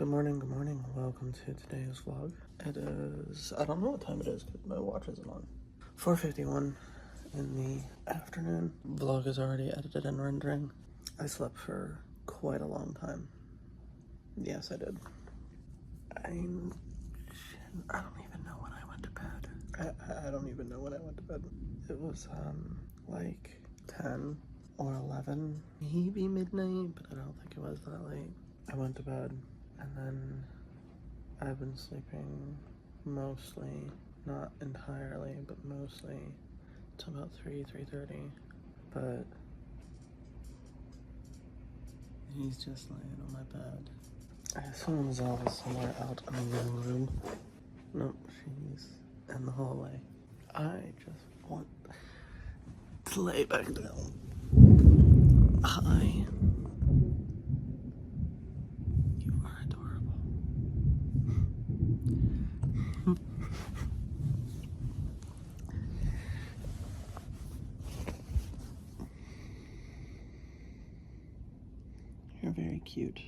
Good morning, welcome to today's vlog. It is, I don't know what time it is because my watch isn't on. 4:51 in the afternoon. Vlog is already edited and rendering. I slept for quite a long time. Yes, I did. I don't even know when I went to bed. I don't even know when I went to bed. It was like 10 or 11, maybe midnight, but I don't think it was that late. I went to bed, and then I've been sleeping mostly, not entirely, but mostly till about 3:30. But he's just laying on my bed. I assume Zelda's somewhere out in the living room. Nope, she's in the hallway. I just want to lay back down. Hi. You are adorable. You're very cute.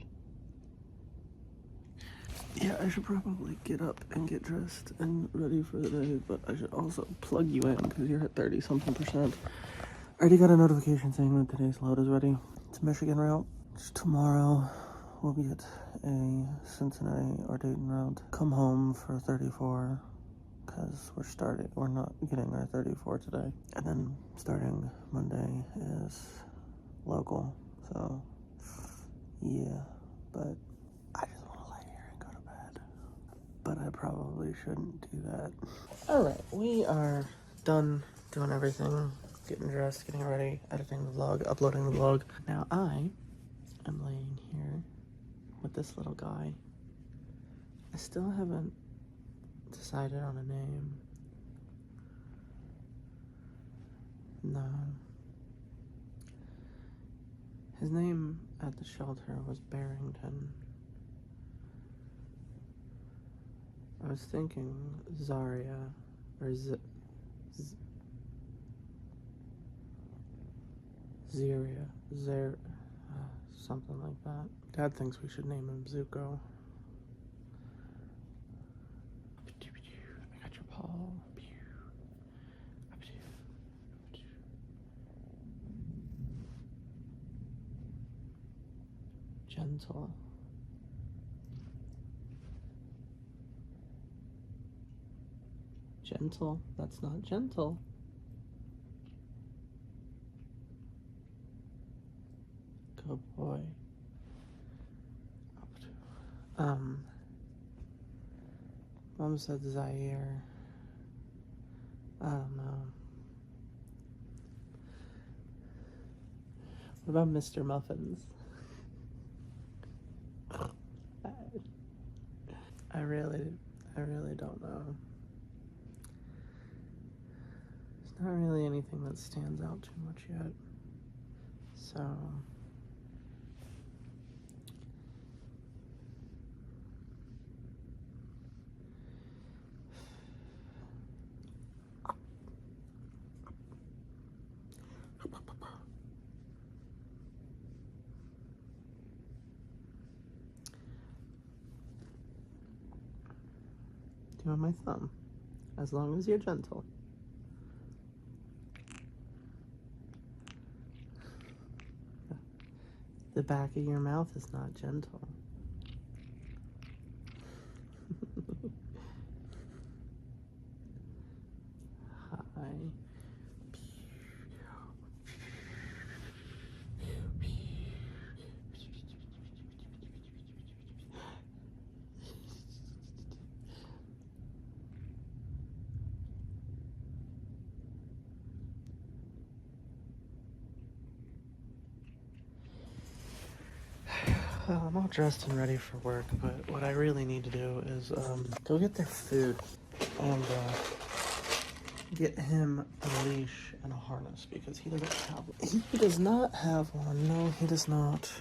Yeah, I should probably get up and get dressed and ready for the day, but I should also plug you in because you're at 30-something%. I already got a notification saying that today's load is ready. It's Michigan route. Tomorrow we'll get a Cincinnati or Dayton route. Come home for 34 because we're not getting our 34 today. And then starting Monday is local. So yeah, but I just want to lay here and go to bed. But I probably shouldn't do that. Alright, we are done doing everything. Getting dressed, getting ready, editing the vlog, uploading the vlog. Now I am laying here with this little guy. I still haven't decided on a name. No. His name at the shelter was Barrington. I was thinking Zaria, or something like that. Dad thinks we should name him Zuko. I got your paw. Gentle. Gentle? That's not gentle. Good boy. Mom said Zaire. I don't know. What about Mr. Muffins? I really don't know. There's not really anything that stands out too much yet. So do you want my thumb? As long as you're gentle. The back of your mouth is not gentle. Hi. Well, I'm all dressed and ready for work, but what I really need to do is go get their food and get him a leash and a harness because he does not have one. No, he does not.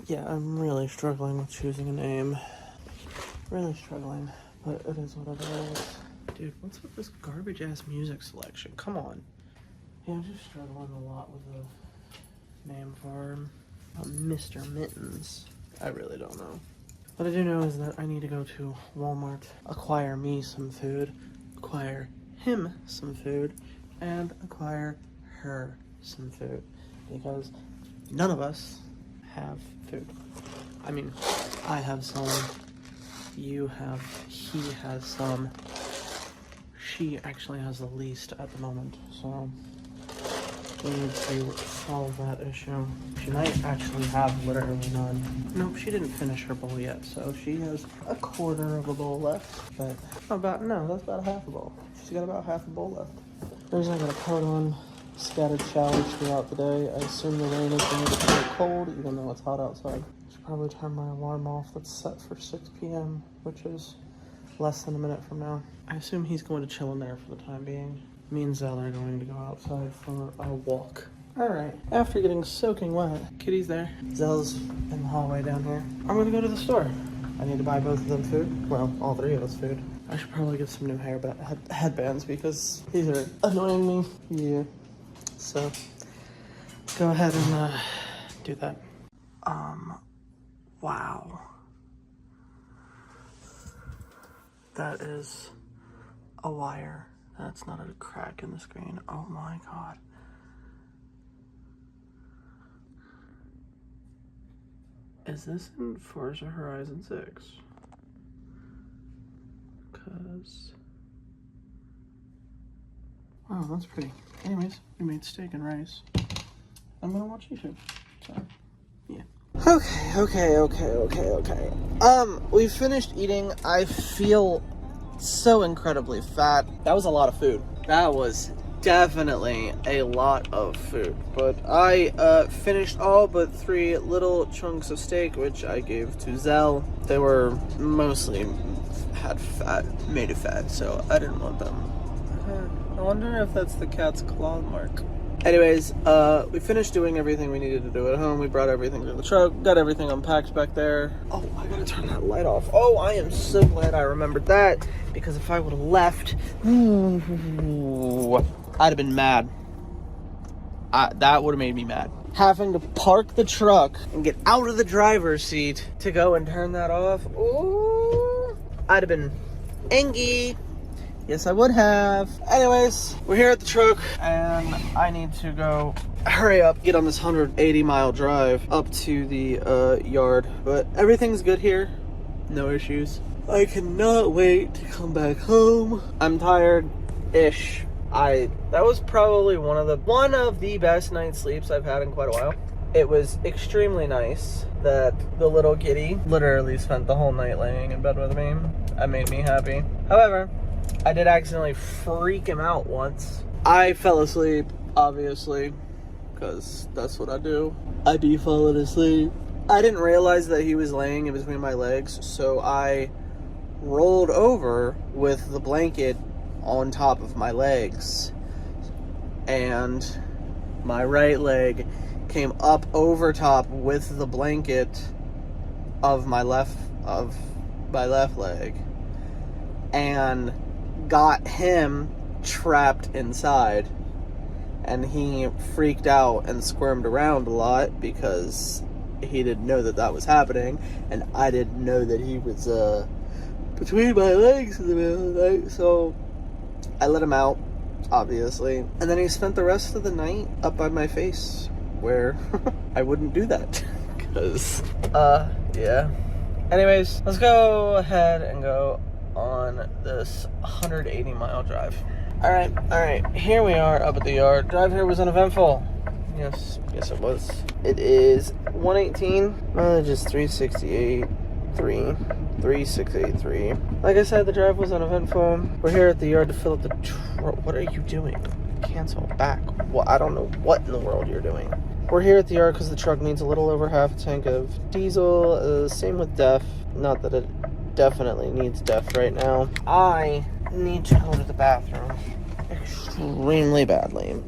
Yeah, I'm really struggling with choosing a name. Really struggling, but it is what it is. Dude, what's with this garbage ass music selection? Come on. Yeah, I'm just struggling a lot with the name for him. Mr. Mittens. I really don't know. What I do know is that I need to go to Walmart, acquire me some food, acquire him some food, and acquire her some food. Because none of us have food. I mean, I have some, you have, he has some. She actually has the least at the moment, so we need to solve that issue. She might actually have literally none. Nope, she didn't finish her bowl yet, so she has a quarter of a bowl left. But that's about a half a bowl. She's got about half a bowl left. There's not gonna put on scattered showers throughout the day. I assume the rain is going to get a cold, even though it's hot outside. I should probably turn my alarm off. That's set for 6 p.m., which is less than a minute from now. I assume he's going to chill in there for the time being. Me and Zell are going to go outside for a walk. Alright, after getting soaking wet, Kitty's there. Zell's in the hallway down here. I'm gonna go to the store. I need to buy both of them food. Well, all three of us food. I should probably get some new headbands because these are annoying me. Yeah. So, go ahead and do that. Wow. That is a wire. That's not a crack in the screen. Oh my god. Is this in Forza Horizon 6? Cause... oh, that's pretty. Anyways, we made steak and rice. I'm gonna watch YouTube. So, yeah. Okay. We finished eating. I feel so incredibly fat. That was a lot of food. That was definitely a lot of food. But I finished all but 3 little chunks of steak, which I gave to Zell. They were mostly made of fat, so I didn't want them. I wonder if that's the cat's claw mark. Anyways, we finished doing everything we needed to do at home. We brought everything to the truck, got everything unpacked back there. Oh, I gotta turn that light off. Oh, I am so glad I remembered that, because if I would have left, I'd have been mad. That would have made me mad. Having to park the truck and get out of the driver's seat to go and turn that off, ooh, I'd have been angry. Yes, I would have. Anyways, we're here at the truck, and I need to go hurry up, get on this 180-mile drive up to the yard. But everything's good here. No issues. I cannot wait to come back home. I'm tired-ish. That was probably one of the best night's sleeps I've had in quite a while. It was extremely nice that the little kitty literally spent the whole night laying in bed with me. That made me happy. However, I did accidentally freak him out once. I fell asleep, obviously, because that's what I do. I be falling asleep. I didn't realize that he was laying in between my legs, so I rolled over with the blanket on top of my legs. And my right leg came up over top with the blanket of my left leg. And got him trapped inside, and he freaked out and squirmed around a lot because he didn't know that was happening, and I didn't know that he was between my legs in the middle of the night. So I let him out, obviously, and then he spent the rest of the night up by my face, where I wouldn't do that because yeah. Anyways, let's go ahead and go on this 180-mile drive. All right, here we are up at the yard. Drive here was uneventful. Yes, it was. It is 118, mileage is 368.3. Like I said, the drive was uneventful. We're here at the yard to fill up the truck. What are you doing? Cancel, back. Well, I don't know what in the world you're doing. We're here at the yard because the truck needs a little over half a tank of diesel. Same with DEF. Not that it definitely needs DEF right now. I need to go to the bathroom extremely badly.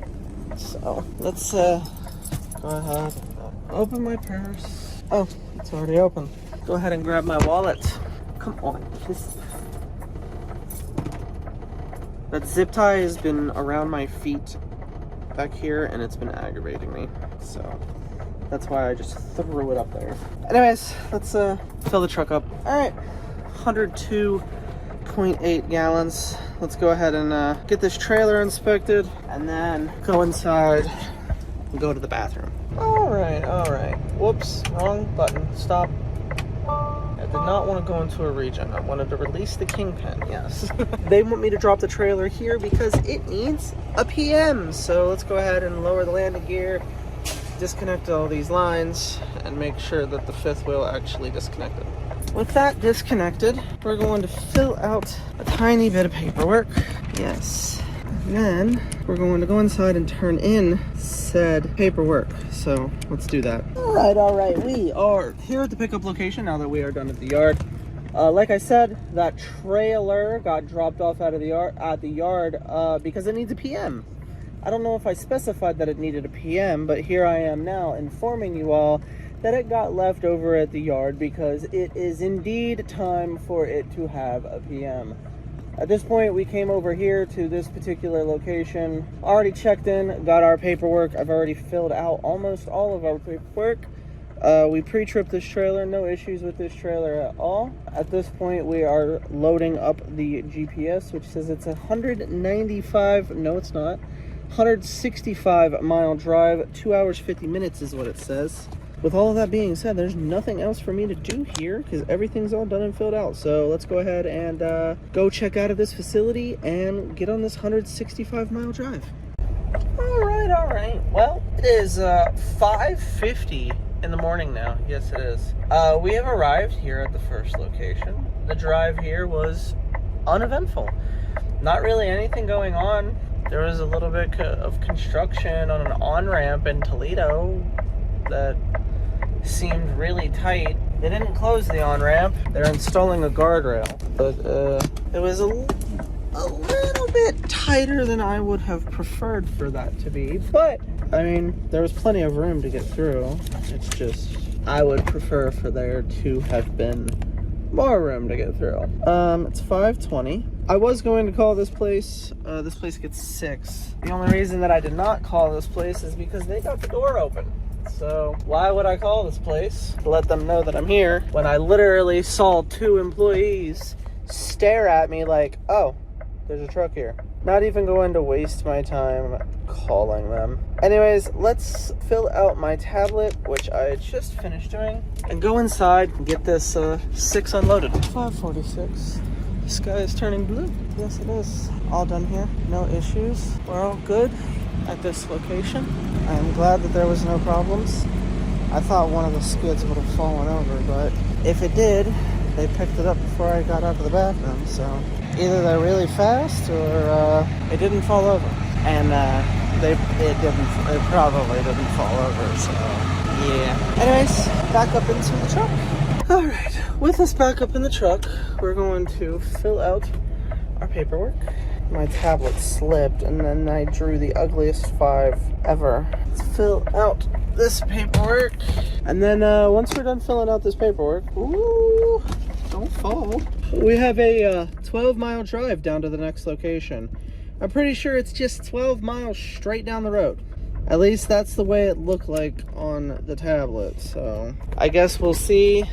So let's go ahead and open my purse. Oh, it's already open. Go ahead and grab my wallet. Come on, that zip tie has been around my feet back here, and it's been aggravating me. So That's why I just threw it up there. Anyways, let's fill the truck up. All right, 102.8 gallons. Let's go ahead and get this trailer inspected and then go inside and go to the bathroom. All right. Whoops, wrong button. Stop. I did not want to go into a region. I wanted to release the Kingpin, yes. They want me to drop the trailer here because it needs a PM. So let's go ahead and lower the landing gear, disconnect all these lines, and make sure that the fifth wheel actually disconnected. With that disconnected, we're going to fill out a tiny bit of paperwork. Yes. And then we're going to go inside and turn in said paperwork. So let's do that. All right. We are here at the pickup location now that we are done at the yard. Like I said, that trailer got dropped off out of the yard because it needs a PM. I don't know if I specified that it needed a PM, but here I am now informing you all that it got left over at the yard because it is indeed time for it to have a PM. At this point, we came over here to this particular location, already checked in, got our paperwork. I've already filled out almost all of our paperwork. We pre-tripped this trailer, no issues with this trailer at all. At this point, we are loading up the GPS, which says it's 195, no it's not, 165 mile drive, 2 hours 50 minutes is what it says. With all of that being said, there's nothing else for me to do here because everything's all done and filled out. So let's go ahead and go check out of this facility and get on this 165 mile drive. All right. Well, it is 5:50 in the morning now. Yes, it is. We have arrived here at the first location. The drive here was uneventful. Not really anything going on. There was a little bit of construction on an on-ramp in Toledo that seemed really tight. They didn't close the on-ramp. They're installing a guardrail. But it was a little bit tighter than I would have preferred for that to be. But, I mean, there was plenty of room to get through. It's just, I would prefer for there to have been more room to get through. It's 5:20. I was going to call this place gets 6. The only reason that I did not call this place is because they got the door open. So why would I call this place to let them know that I'm here when I literally saw 2 employees stare at me like, oh, there's a truck here. Not even going to waste my time calling them. Anyways, let's fill out my tablet, which I just finished doing, and go inside and get this 6 unloaded. 5:46. The sky is turning blue. Yes, it is. All done here. No issues. We're all good at this location. I am glad that there was no problems. I thought one of the skids would have fallen over, but if it did, they picked it up before I got out of the bathroom. So either they're really fast or it didn't fall over. And it probably didn't fall over, so yeah. Anyways, back up into the truck. All right, with us back up in the truck, we're going to fill out our paperwork. My tablet slipped and then I drew the ugliest 5 ever. Let's fill out this paperwork. And then once we're done filling out this paperwork, ooh, don't fall. We have a 12-mile drive down to the next location. I'm pretty sure it's just 12 miles straight down the road. At least that's the way it looked like on the tablet. So I guess we'll see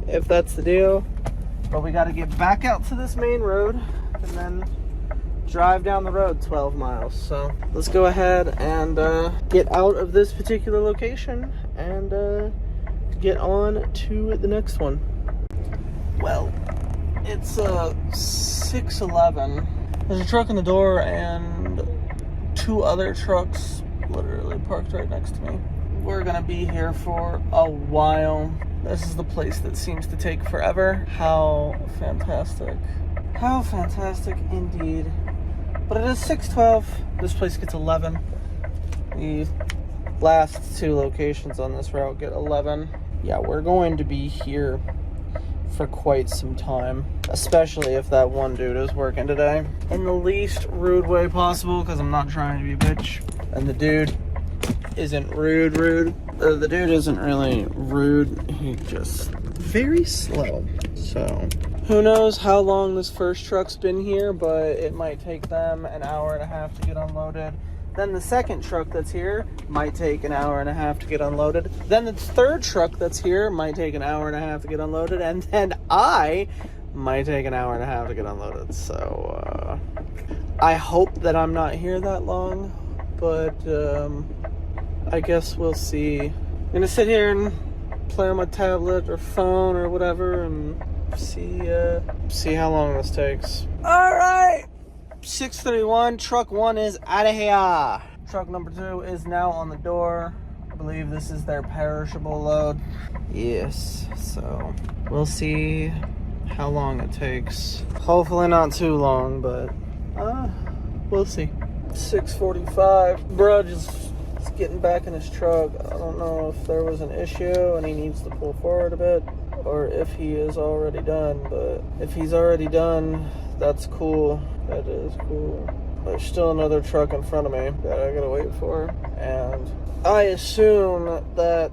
if that's the deal. But we got to get back out to this main road and then drive down the road 12 miles. So let's go ahead and get out of this particular location and get on to the next one. Well, it's 6:11. There's a truck in the door and 2 other trucks literally parked right next to me. We're gonna be here for a while. This is the place that seems to take forever. How fantastic. How fantastic indeed. But it is 6:12. This place gets 11. The last 2 locations on this route get 11. Yeah, we're going to be here for quite some time, especially if that one dude is working today. In the least rude way possible, because I'm not trying to be a bitch. And the dude isn't rude. The dude isn't really rude. He just very slow. So who knows how long this first truck's been here, but it might take them an hour and a half to get unloaded. Then the second truck that's here might take an hour and a half to get unloaded. Then the third truck that's here might take an hour and a half to get unloaded. And then I might take an hour and a half to get unloaded. So, I hope that I'm not here that long. But, I guess we'll see. I'm gonna sit here and play on my tablet or phone or whatever and see how long this takes. All right. 6:31, truck 1 is out of here. Truck number 2 is now on the door. I believe this is their perishable load. Yes, so we'll see how long it takes. Hopefully not too long, but we'll see. 6:45, bro just getting back in his truck. I don't know if there was an issue and he needs to pull forward a bit, or if he is already done, but if he's already done, that's cool. That is cool. There's still another truck in front of me that I gotta wait for, and I assume that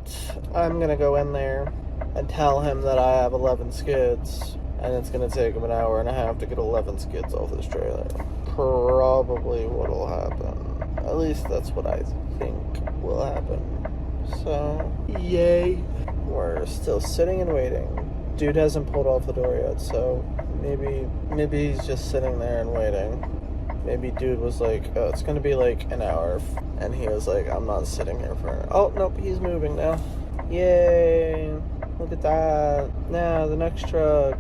I'm gonna go in there and tell him that I have 11 skids, and it's gonna take him an hour and a half to get 11 skids off this trailer. Probably what'll happen. At least that's what I think will happen. So, yay. We're still sitting and waiting. Dude hasn't pulled off the door yet, so maybe he's just sitting there and waiting. Maybe dude was like, oh, it's gonna be like an hour, and he was like, I'm not sitting here for an hour. Oh, nope, he's moving now. Yay, look at that. Now, the next truck.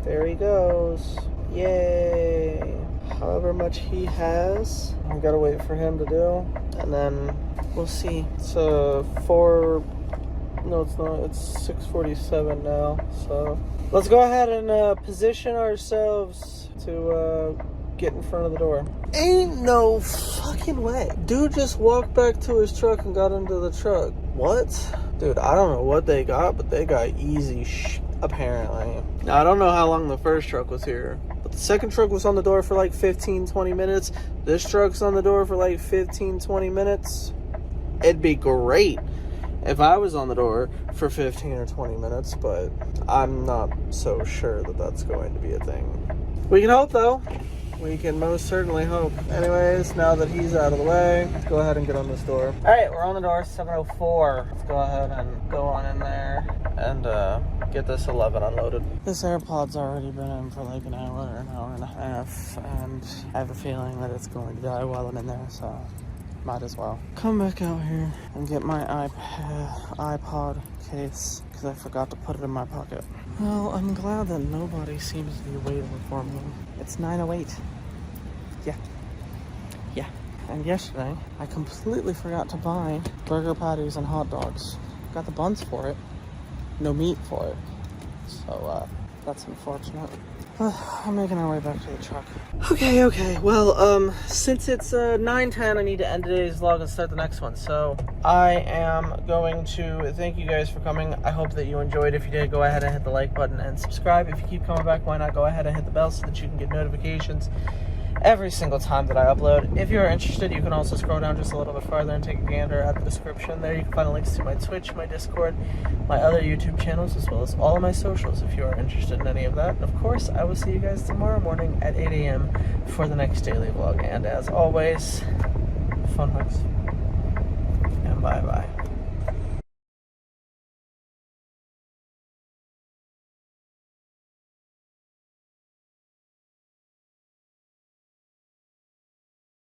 There he goes. Yay. However much he has, I gotta wait for him to do, and then we'll see. It's no, it's not. It's 6:47 now. So let's go ahead and position ourselves to get in front of the door. Ain't no fucking way. Dude just walked back to his truck and got into the truck. What? Dude, I don't know what they got, but they got easy apparently. Now, I don't know how long the first truck was here, but the second truck was on the door for like 15-20 minutes. This truck's on the door for like 15-20 minutes. It'd be great if I was on the door for 15 or 20 minutes, but I'm not so sure that that's going to be a thing. We can hope, though. We can most certainly hope. Anyways, now that he's out of the way, let's go ahead and get on this door. All right, we're on the door, 7:04. Let's go ahead and go on in there and get this 11 unloaded. This AirPod's already been in for like an hour and a half, and I have a feeling that it's going to die while I'm in there, so might as well come back out here and get my iPod case, because I forgot to put it in my pocket. Well, I'm glad that nobody seems to be waiting for me. It's 9:08. Yeah. And yesterday, I completely forgot to buy burger patties and hot dogs. Got the buns for it, no meat for it. So, that's unfortunate. I'm making our way back to the truck. Okay. Well, since it's 9:10, I need to end today's vlog and start the next one. So I am going to thank you guys for coming. I hope that you enjoyed. If you did, go ahead and hit the like button and subscribe. If you keep coming back, why not go ahead and hit the bell so that you can get notifications every single time that I upload. If you're interested, you can also scroll down just a little bit farther and take a gander at the description. There you can find links to my Twitch, my Discord, my other YouTube channels, as well as all of my socials if you are interested in any of that. And of course, I will see you guys tomorrow morning at 8 a.m. for the next daily vlog. And as always, fun hugs, and bye-bye.